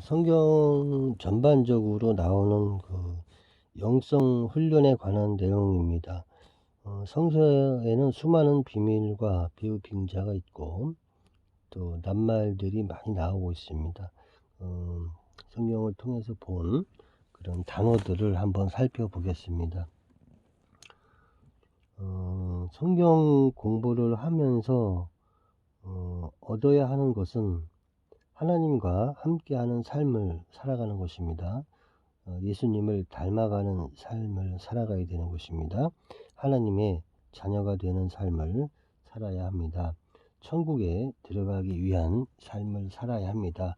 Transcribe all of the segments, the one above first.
성경 전반적으로 나오는 영성 훈련에 관한 내용입니다. 성서에는 수많은 비밀과 비유 빙자가 있고 또 낱말들이 많이 나오고 있습니다. 성경을 통해서 본 그런 단어들을 한번 살펴보겠습니다. 성경 공부를 하면서 얻어야 하는 것은 하나님과 함께하는 삶을 살아가는 것입니다. 예수님을 닮아가는 삶을 살아가야 되는 것입니다. 하나님의 자녀가 되는 삶을 살아야 합니다. 천국에 들어가기 위한 삶을 살아야 합니다.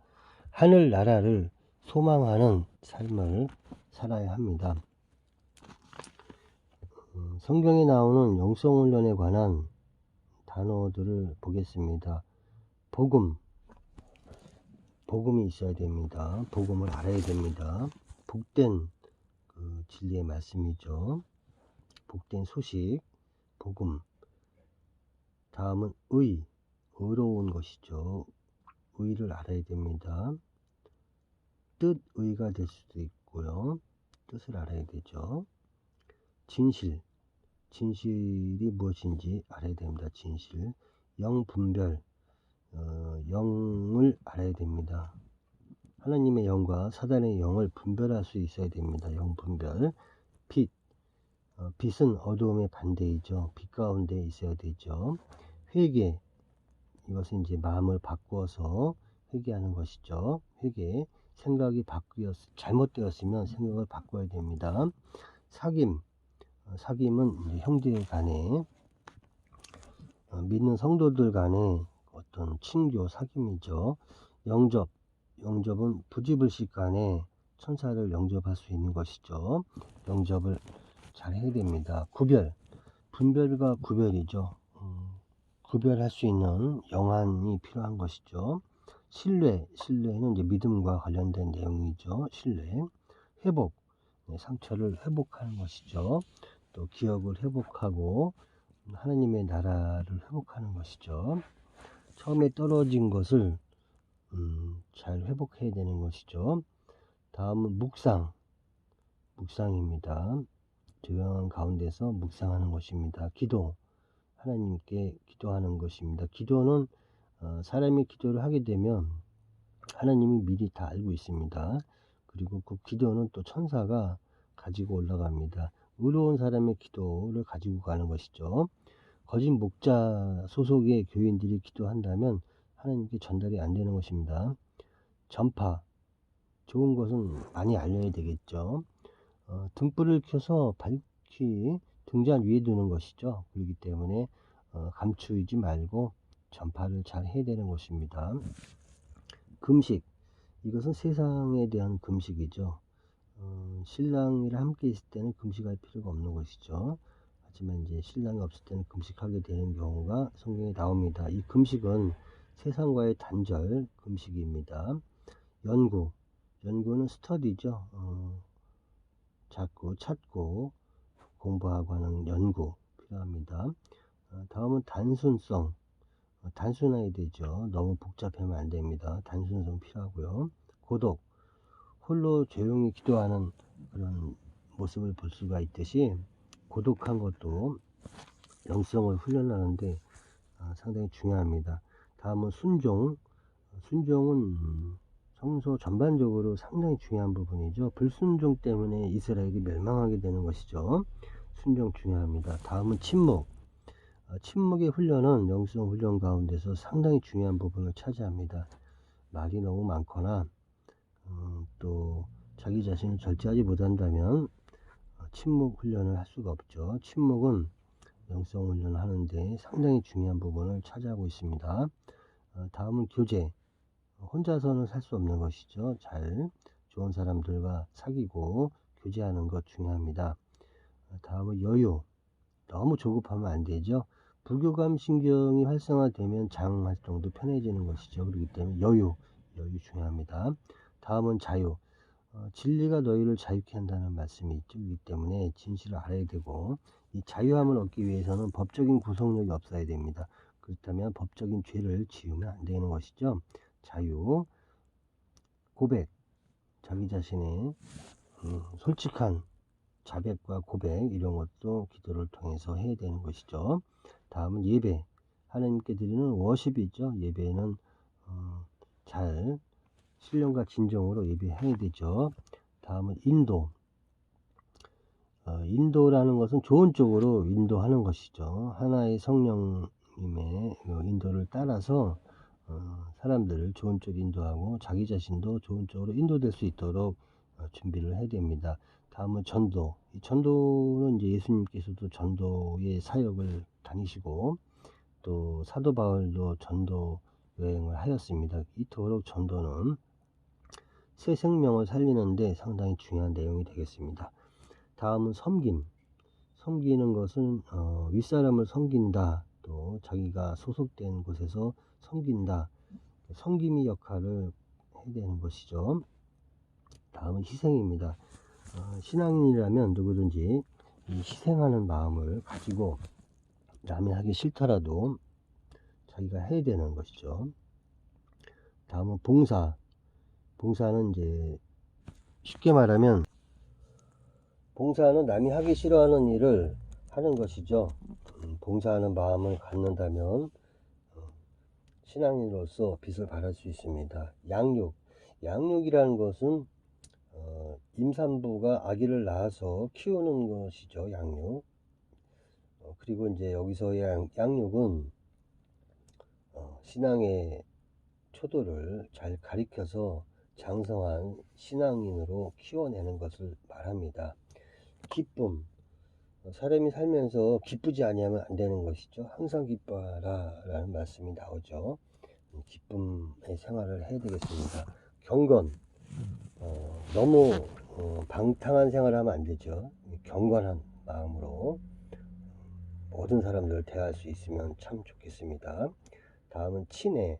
하늘나라를 소망하는 삶을 살아야 합니다. 성경에 나오는 영성훈련에 관한 단어들을 보겠습니다. 복음이 있어야 됩니다. 복음을 알아야 됩니다. 복된 진리의 말씀이죠. 복된 소식, 복음. 다음은 의로운 것이죠. 의를 알아야 됩니다. 뜻의가 될 수도 있고요. 뜻을 알아야 되죠. 진실이 무엇인지 알아야 됩니다. 진실. 영분별, 영을 알아야 됩니다. 하나님의 영과 사단의 영을 분별할 수 있어야 됩니다. 영분별. 빛은 어두움의 반대이죠. 빛 가운데 있어야 되죠. 회개, 이것은 이제 마음을 바꾸어서 회개하는 것이죠. 회개, 생각이 잘못되었으면 생각을 바꿔야 됩니다. 사귐은 이제 형제 간에 믿는 성도들 간에 어떤 친교, 사귐이죠. 영접은 부지불식 간에 천사를 영접할 수 있는 것이죠. 영접을 잘 해야 됩니다. 분별과 구별이죠. 구별할 수 있는 영안이 필요한 것이죠. 신뢰는 이제 믿음과 관련된 내용이죠. 신뢰. 회복, 상처를 회복하는 것이죠. 또 기억을 회복하고 하나님의 나라를 회복하는 것이죠. 처음에 떨어진 것을 잘 회복해야 되는 것이죠. 다음은 묵상입니다. 조용한 가운데서 묵상하는 것입니다. 하나님께 기도하는 것입니다. 기도는 사람이 기도를 하게 되면 하나님이 미리 다 알고 있습니다. 그리고 그 기도는 또 천사가 가지고 올라갑니다. 의로운 사람의 기도를 가지고 가는 것이죠. 거짓 목자 소속의 교인들이 기도한다면 하나님께 전달이 안 되는 것입니다. 전파, 좋은 것은 많이 알려야 되겠죠. 등불을 켜서 밝히 등잔 위에 두는 것이죠. 그렇기 때문에 감추지 말고 전파를 잘 해야 되는 것입니다. 금식, 이것은 세상에 대한 금식이죠. 신랑이랑 함께 있을 때는 금식할 필요가 없는 것이죠. 하지만 이제 신랑이 없을 때는 금식하게 되는 경우가 성경에 나옵니다. 이 금식은 세상과의 단절 금식입니다. 연구는 스터디죠. 자꾸 찾고 공부하고 하는 연구 필요합니다. 다음은 단순해야 되죠. 너무 복잡하면 안 됩니다. 단순성 필요하고요. 고독, 홀로 조용히 기도하는 그런 모습을 볼 수가 있듯이 고독한 것도 영성을 훈련하는데 상당히 중요합니다. 다음은 순종은 성서 전반적으로 상당히 중요한 부분이죠. 불순종 때문에 이스라엘이 멸망하게 되는 것이죠. 순종 중요합니다. 다음은 침묵의 훈련은 영성 훈련 가운데서 상당히 중요한 부분을 차지합니다. 말이 너무 많거나 또 자기 자신을 절제하지 못한다면 침묵 훈련을 할 수가 없죠. 침묵은 영성 훈련을 하는데 상당히 중요한 부분을 차지하고 있습니다. 다음은 교제, 혼자서는 살 수 없는 것이죠. 좋은 사람들과 사귀고 교제하는 것 중요합니다. 다음은 여유, 너무 조급하면 안 되죠. 부교감 신경이 활성화되면 장 활동도 편해지는 것이죠. 그렇기 때문에 여유 중요합니다. 다음은 자유, 진리가 너희를 자유케 한다는 말씀이 있죠. 그렇기 때문에 진실을 알아야 되고, 이 자유함을 얻기 위해서는 법적인 구속력이 없어야 됩니다. 그렇다면 법적인 죄를 지으면 안 되는 것이죠. 자유. 고백, 자기 자신의 솔직한 자백과 고백, 이런 것도 기도를 통해서 해야 되는 것이죠. 다음은 예배, 하나님께 드리는 워십이죠. 예배는 잘 신령과 진정으로 예배해야 되죠. 다음은 인도. 인도라는 것은 좋은 쪽으로 인도하는 것이죠. 하나의 성령님의 인도를 따라서 사람들을 좋은 쪽으로 인도하고 자기 자신도 좋은 쪽으로 인도될 수 있도록 준비를 해야 됩니다. 다음은 전도. 이 전도는 이제 예수님께서도 전도의 사역을 다니시고 또 사도 바울도 전도 여행을 하였습니다. 이토록 전도는 새 생명을 살리는데 상당히 중요한 내용이 되겠습니다. 다음은 섬김. 섬기는 것은 윗사람을 섬긴다, 또 자기가 소속된 곳에서 섬긴다, 섬김의 역할을 해야 되는 것이죠. 다음은 희생입니다. 신앙인이라면 누구든지 이 희생하는 마음을 가지고 남이 하기 싫더라도 자기가 해야 되는 것이죠. 다음은 봉사. 봉사는 이제 쉽게 말하면 봉사는 남이 하기 싫어하는 일을 하는 것이죠. 봉사하는 마음을 갖는다면 신앙인으로서 빛을 발할 수 있습니다. 양육. 양육이라는 것은 임산부가 아기를 낳아서 키우는 것이죠. 양육. 그리고 이제 여기서의 양육은 신앙의 초도를 잘 가리켜서 장성한 신앙인으로 키워내는 것을 말합니다. 기쁨. 사람이 살면서 기쁘지 아니하면 안 되는 것이죠. 항상 기뻐하라 라는 말씀이 나오죠. 기쁨의 생활을 해야 되겠습니다. 경건. 너무 방탕한 생활을 하면 안 되죠. 경건한 마음으로 모든 사람들을 대할 수 있으면 참 좋겠습니다. 다음은 친애.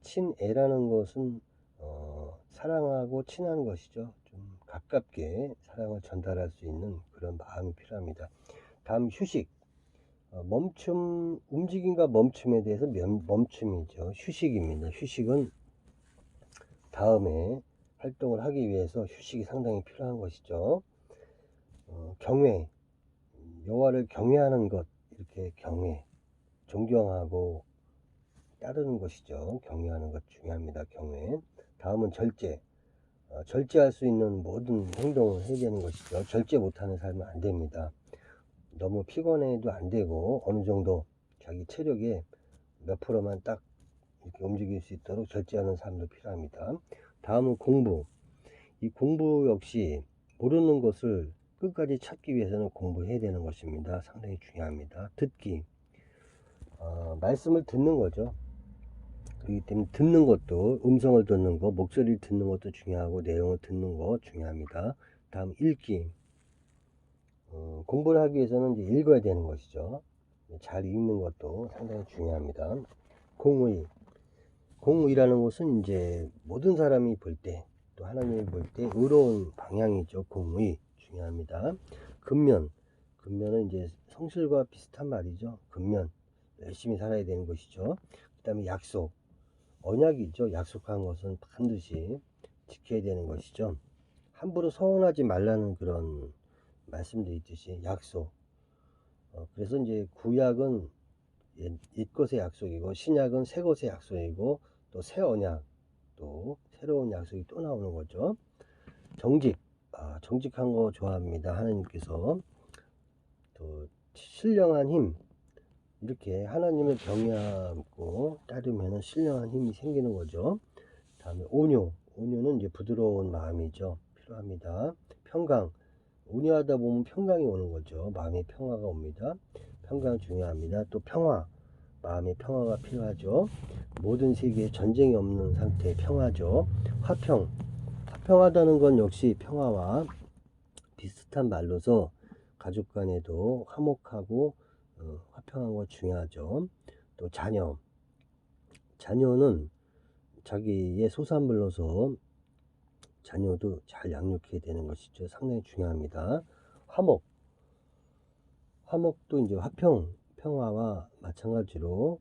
친애라는 것은 사랑하고 친한 것이죠. 좀 가깝게 사랑을 전달할 수 있는 그런 마음이 필요합니다. 다음 휴식. 멈춤, 움직임과 멈춤에 대해서 멈춤이죠. 휴식입니다. 휴식은 다음에 활동을 하기 위해서 휴식이 상당히 필요한 것이죠. 경외. 여호와를 경외하는 것, 이렇게 경외, 존경하고 따르는 것이죠. 경외하는 것 중요합니다. 경외. 다음은 절제. 절제할 수 있는 모든 행동을 해야 되는 것이죠. 절제 못하는 삶은 안 됩니다. 너무 피곤해도 안 되고 어느 정도 자기 체력의 몇 프로만 딱 이렇게 움직일 수 있도록 절제하는 삶도 필요합니다. 다음은 공부. 이 공부 역시 모르는 것을 끝까지 찾기 위해서는 공부해야 되는 것입니다. 상당히 중요합니다. 듣기. 말씀을 듣는 거죠. 그렇기 때문에 듣는 것도, 음성을 듣는 거, 목소리를 듣는 것도 중요하고 내용을 듣는 거 중요합니다. 다음 읽기. 공부를 하기 위해서는 이제 읽어야 되는 것이죠. 잘 읽는 것도 상당히 중요합니다. 공의. 공의라는 것은 이제 모든 사람이 볼 때, 또 하나님이 볼 때 의로운 방향이죠. 공의 중요합니다. 근면. 근면은 이제 성실과 비슷한 말이죠. 근면. 열심히 살아야 되는 것이죠. 그 다음에 약속. 언약이죠. 약속한 것은 반드시 지켜야 되는 것이죠. 함부로 서운하지 말라는 그런 말씀도 있듯이 약속. 그래서 이제 구약은 옛것의 약속이고 신약은 새것의 약속이고 또 새 언약, 또 새로운 약속이 또 나오는 거죠. 정직. 정직한 거 좋아합니다. 하나님께서. 또 신령한 힘. 이렇게 하나님을 경외하고 따르면 신령한 힘이 생기는 거죠. 다음에 온유. 온유는 이제 부드러운 마음이죠. 필요합니다. 평강. 온유하다 보면 평강이 오는 거죠. 마음의 평화가 옵니다. 평강 중요합니다. 또 평화. 마음의 평화가 필요하죠. 모든 세계에 전쟁이 없는 상태의 평화죠. 화평. 화평하다는 건 역시 평화와 비슷한 말로서 가족 간에도 화목하고 화평한 거 중요하죠. 또 자녀. 자녀는 자기의 소산물로서 자녀도 잘 양육해야 되는 것이죠. 상당히 중요합니다. 화목. 화목도 이제 화평, 평화와 마찬가지로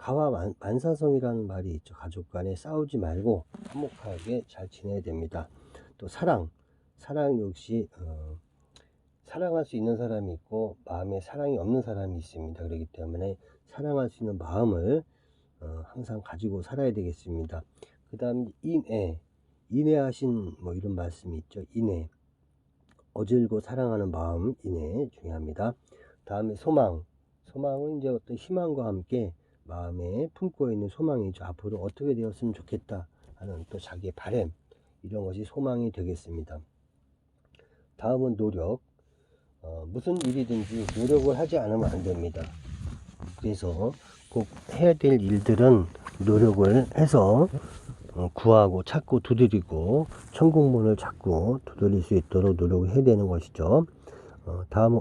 가와 만사성이라는 말이 있죠. 가족 간에 싸우지 말고 화목하게 잘 지내야 됩니다. 또 사랑 역시 사랑할 수 있는 사람이 있고 마음에 사랑이 없는 사람이 있습니다. 그렇기 때문에 사랑할 수 있는 마음을 항상 가지고 살아야 되겠습니다. 그 다음 인내하신 뭐 이런 말씀이 있죠. 인내, 어질고 사랑하는 마음, 인내 중요합니다. 다음에 소망은 이제 어떤 희망과 함께 마음에 품고 있는 소망이죠. 앞으로 어떻게 되었으면 좋겠다 하는 또 자기의 바람, 이런 것이 소망이 되겠습니다. 다음은 노력. 무슨 일이든지 노력을 하지 않으면 안 됩니다. 그래서 꼭 해야 될 일들은 노력을 해서 구하고 찾고 두드리고 천국문을 찾고 두드릴 수 있도록 노력을 해야 되는 것이죠. 다음은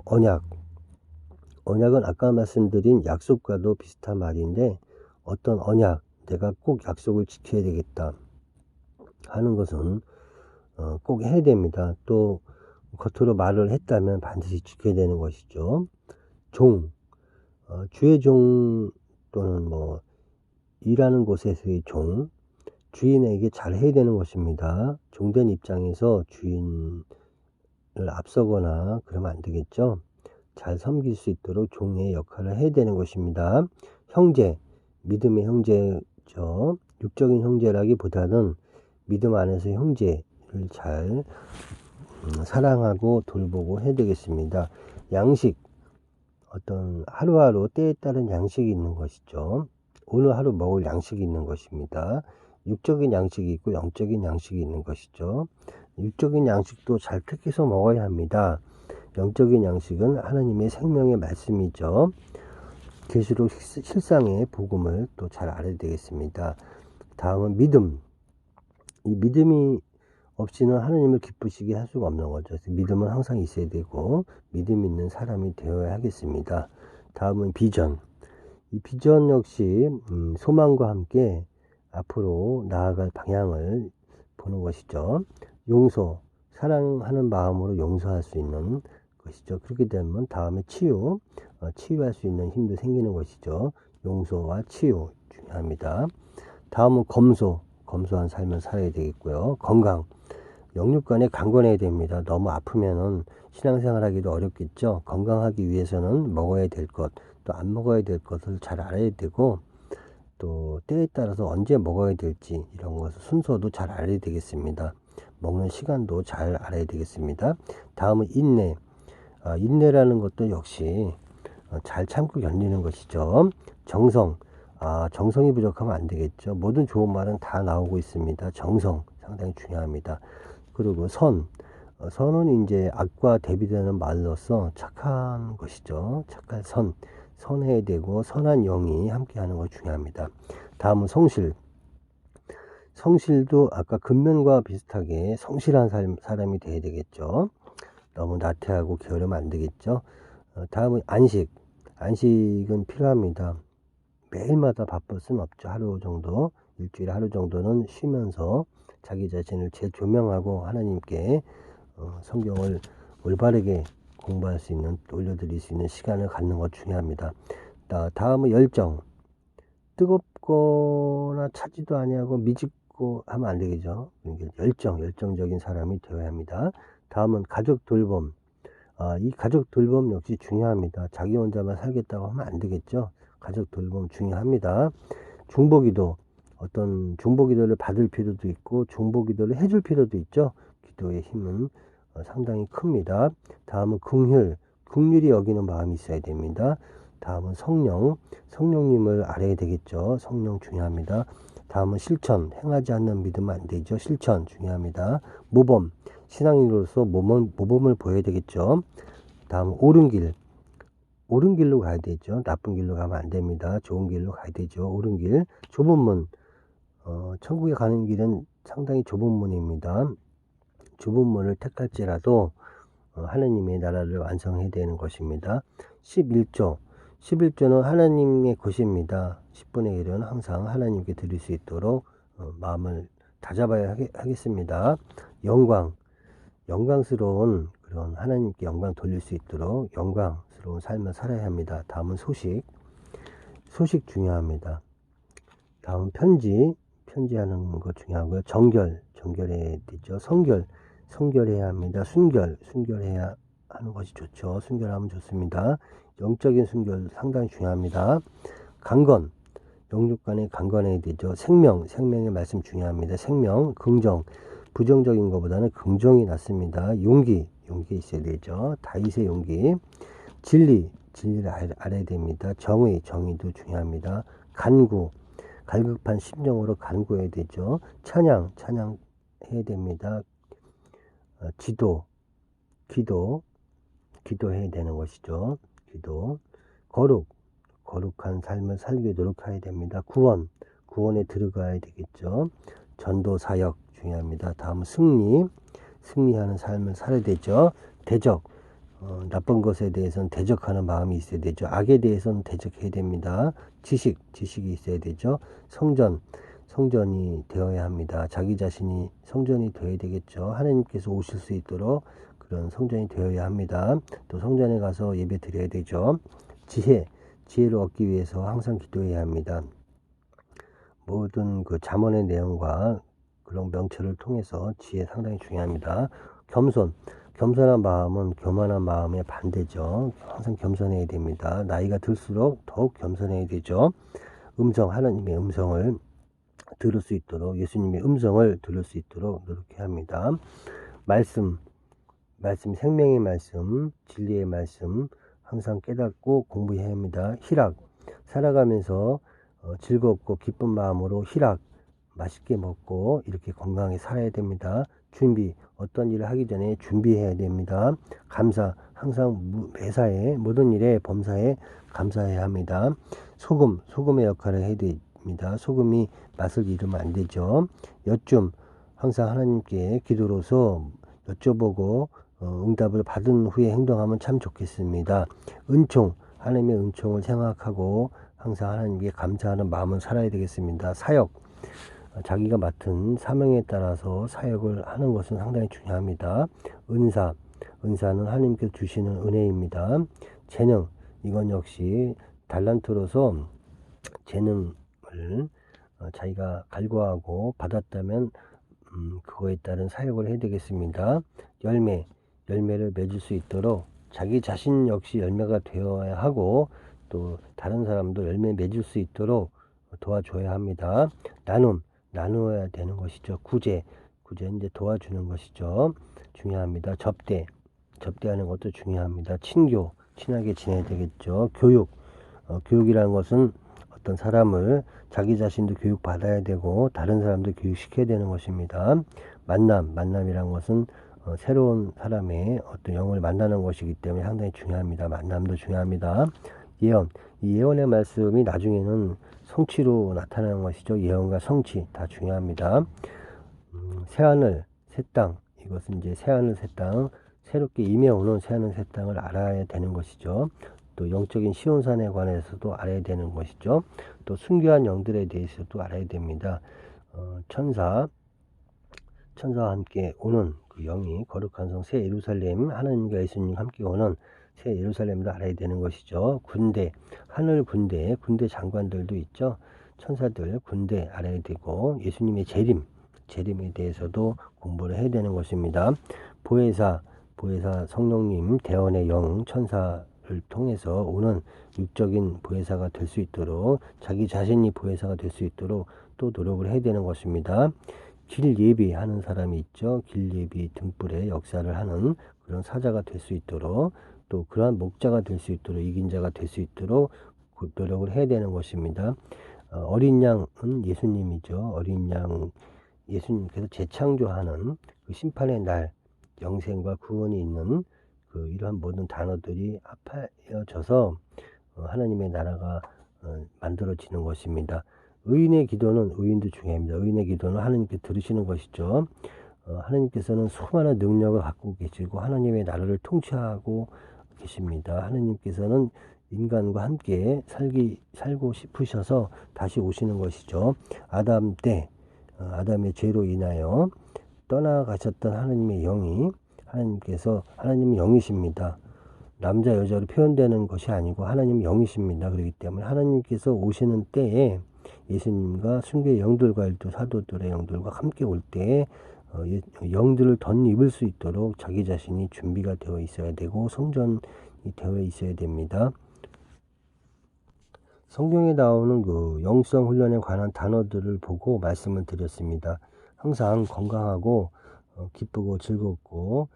언약은 아까 말씀드린 약속과도 비슷한 말인데, 어떤 언약, 내가 꼭 약속을 지켜야 되겠다 하는 것은 꼭 해야 됩니다. 또 겉으로 말을 했다면 반드시 지켜야 되는 것이죠. 주의 종 또는 뭐 일하는 곳에서의 종, 주인에게 잘 해야 되는 것입니다. 종된 입장에서 주인을 앞서거나 그러면 안 되겠죠. 잘 섬길 수 있도록 종의 역할을 해야 되는 것입니다. 형제, 믿음의 형제죠. 육적인 형제라기보다는 믿음 안에서 형제를 잘 사랑하고 돌보고 해야 되겠습니다. 양식, 어떤 하루하루 때에 따른 양식이 있는 것이죠. 오늘 하루 먹을 양식이 있는 것입니다. 육적인 양식이 있고 영적인 양식이 있는 것이죠. 육적인 양식도 잘 택해서 먹어야 합니다. 영적인 양식은 하나님의 생명의 말씀이죠. 계시록 실상의 복음을 또 잘 알아야 되겠습니다. 다음은 믿음. 이 믿음이 없이는 하나님을 기쁘시게 할 수가 없는 거죠. 믿음은 항상 있어야 되고 믿음 있는 사람이 되어야 하겠습니다. 다음은 비전. 이 비전 역시 소망과 함께 앞으로 나아갈 방향을 보는 것이죠. 용서, 사랑하는 마음으로 용서할 수 있는 것이죠. 그렇게 되면 다음에 치유할 수 있는 힘도 생기는 것이죠. 용서와 치유 중요합니다. 다음은 검소한 삶을 살아야 되겠고요. 건강, 영육간에 강건해야 됩니다. 너무 아프면은 신앙생활 하기도 어렵겠죠. 건강하기 위해서는 먹어야 될 것, 또 안 먹어야 될 것을 잘 알아야 되고, 또 때에 따라서 언제 먹어야 될지 이런 것을 순서도 잘 알아야 되겠습니다. 먹는 시간도 잘 알아야 되겠습니다. 다음은 인내. 인내라는 것도 역시 잘 참고 견디는 것이죠. 정성이 부족하면 안 되겠죠. 모든 좋은 말은 다 나오고 있습니다. 정성 상당히 중요합니다. 그리고 선은 이제 악과 대비되는 말로서 착한 것이죠. 착한 선해야 되고 선한 영이 함께하는 것 중요합니다. 다음은 성실도 아까 근면과 비슷하게 성실한 사람이 되어야 되겠죠. 너무 나태하고 게으르면 안 되겠죠. 다음은 안식은 필요합니다. 매일마다 바쁠 수는 없죠. 일주일에 하루 정도는 쉬면서 자기 자신을 재조명하고 하나님께 성경을 올바르게 공부할 수 있는, 올려드릴 수 있는 시간을 갖는 것 중요합니다. 다음은 열정. 뜨겁거나 차지도 아니하고 미집고 하면 안 되겠죠. 열정적인 사람이 되어야 합니다. 다음은 가족 돌봄. 이 가족 돌봄 역시 중요합니다. 자기 혼자만 살겠다고 하면 안 되겠죠. 가족 돌봄 중요합니다. 중보기도, 어떤 중보기도를 받을 필요도 있고 중보기도를 해줄 필요도 있죠. 기도의 힘은 상당히 큽니다. 다음은 긍휼히 여기는 마음이 있어야 됩니다. 다음은 성령님을 알아야 되겠죠. 성령 중요합니다. 다음은 실천, 행하지 않는 믿으면 안 되죠. 실천 중요합니다. 모범, 신앙인으로서 모범을 보여야 되겠죠. 다음은 옳은 길로 가야 되죠. 나쁜 길로 가면 안 됩니다. 좋은 길로 가야 되죠. 옳은 길. 좁은 문, 천국에 가는 길은 상당히 좁은 문입니다. 좁은 문을 택할지라도 하나님의 나라를 완성해야 되는 것입니다. 11조는 하나님의 것입니다. 10분의 1은 항상 하나님께 드릴 수 있도록 마음을 다잡아야 하겠습니다. 영광스러운 그런 하나님께 영광 돌릴 수 있도록 영광스러운 삶을 살아야 합니다. 다음은 소식 중요합니다. 다음 편지하는 거 중요하고요. 정결해야 되죠. 성결해야 합니다. 순결해야 하는 것이 좋죠. 순결하면 좋습니다. 영적인 순결 상당히 중요합니다. 강건, 영육 간에 강건해야 되죠. 생명의 말씀 중요합니다. 긍정, 부정적인 것보다는 긍정이 낫습니다. 용기 있어야 되죠. 다윗의 용기. 진리를 알아야 됩니다. 정의도 중요합니다. 갈급한 심정으로 간구해야 되죠. 찬양해야 됩니다. 기도해야 되는 것이죠. 거룩한 삶을 살기 노력해야 됩니다. 구원에 들어가야 되겠죠. 전도 사역 중요합니다. 다음 승리하는 삶을 살아야 되죠. 대적, 나쁜 것에 대해서는 대적하는 마음이 있어야 되죠. 악에 대해서는 대적해야 됩니다. 지식이 있어야 되죠. 성전이 되어야 합니다. 자기 자신이 성전이 되어야 되겠죠. 하나님께서 오실 수 있도록 그런 성전이 되어야 합니다. 또 성전에 가서 예배 드려야 되죠. 지혜를 얻기 위해서 항상 기도해야 합니다. 모든 그 잠언의 내용과 그런 명철을 통해서 지혜 상당히 중요합니다. 겸손한 마음은 교만한 마음의 반대죠. 항상 겸손해야 됩니다. 나이가 들수록 더욱 겸손해야 되죠. 하나님의 음성을 들을 수 있도록, 예수님의 음성을 들을 수 있도록 노력해야 합니다. 말씀, 생명의 말씀, 진리의 말씀 항상 깨닫고 공부해야 합니다. 살아가면서 즐겁고 기쁜 마음으로 맛있게 먹고 이렇게 건강하게 살아야 됩니다. 어떤 일을 하기 전에 준비해야 됩니다. 항상 매사에 모든 일에 범사에 감사해야 합니다. 소금의 역할을 해야 됩니다. 소금이 맛을 잃으면 안 되죠. 항상 하나님께 기도로서 여쭤보고 응답을 받은 후에 행동하면 참 좋겠습니다. 하나님의 은총을 생각하고 항상 하나님께 감사하는 마음을 살아야 되겠습니다. 사역, 자기가 맡은 사명에 따라서 사역을 하는 것은 상당히 중요합니다. 은사는 하나님께서 주시는 은혜입니다. 재능, 이건 역시 달란트로서 재능을 자기가 갈구하고 받았다면 그거에 따른 사역을 해야 되겠습니다. 열매를 맺을 수 있도록 자기 자신 역시 열매가 되어야 하고 또 다른 사람도 열매 맺을 수 있도록 도와줘야 합니다. 나누어야 되는 것이죠. 구제 이제 도와주는 것이죠. 중요합니다. 접대하는 것도 중요합니다. 친하게 지내야 되겠죠. 교육이라는 것은 어떤 사람을 자기 자신도 교육 받아야 되고 다른 사람도 교육시켜야 되는 것입니다. 만남이란 것은 새로운 사람의 어떤 영을 만나는 것이기 때문에 상당히 중요합니다. 만남도 중요합니다. 이 예언의 말씀이 나중에는 성취로 나타나는 것이죠. 예언과 성취 다 중요합니다. 새하늘, 새 땅, 이것은 이제 새하늘, 새 땅, 새롭게 임해오는 새하늘, 새 땅을 알아야 되는 것이죠. 또 영적인 시온산에 관해서도 알아야 되는 것이죠. 또 순교한 영들에 대해서도 알아야 됩니다. 천사와 함께 오는 그 영이 거룩한 성 새 예루살렘, 하나님과 예수님과 함께 오는 새 예루살렘도 알아야 되는 것이죠. 하늘 군대 장관들도 있죠. 천사들 군대 알아야 되고 예수님의 재림에 대해서도 공부를 해야 되는 것입니다. 보혜사 성령님 대원의 영 천사를 통해서 오는 육적인 보혜사가 될 수 있도록 자기 자신이 보혜사가 될 수 있도록 또 노력을 해야 되는 것입니다. 길 예비하는 사람이 있죠. 길 예비 등불의 역사를 하는 그런 사자가 될 수 있도록 또 그러한 목자가 될 수 있도록 이긴 자가 될 수 있도록 노력을 해야 되는 것입니다. 어린 양은 예수님이죠. 어린 양 예수님께서 재창조하는 그 심판의 날 영생과 구원이 있는 그 이러한 모든 단어들이 합하여져서 하나님의 나라가 만들어지는 것입니다. 의인의 기도도 중요합니다. 의인의 기도는 하나님께 들으시는 것이죠. 하나님께서는 수많은 능력을 갖고 계시고 하나님의 나라를 통치하고 계십니다. 하나님께서는 인간과 함께 살고 싶으셔서 다시 오시는 것이죠. 아담의 죄로 인하여 떠나가셨던 하나님의 영이 하나님은 영이십니다. 남자 여자로 표현되는 것이 아니고 하나님은 영이십니다. 그렇기 때문에 하나님께서 오시는 때에 예수님과 순교의 영들과 일도 사도들의 영들과 함께 올 때에 영들을 덧입을 수 있도록 자기 자신이 준비가 되어 있어야 되고 성전이 되어 있어야 됩니다. 성경에 나오는 그 영성 훈련에 관한 단어들을 보고 말씀을 드렸습니다. 항상 건강하고 기쁘고 즐겁고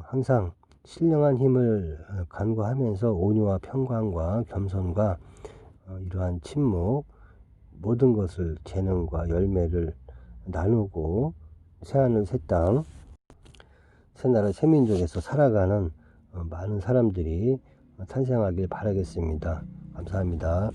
항상 신령한 힘을 간구하면서 온유와 평강과 겸손과 이러한 침묵, 모든 것을 재능과 열매를 나누고 새하늘 새 땅 새나라 새민족에서 살아가는 많은 사람들이 탄생하길 바라겠습니다. 감사합니다.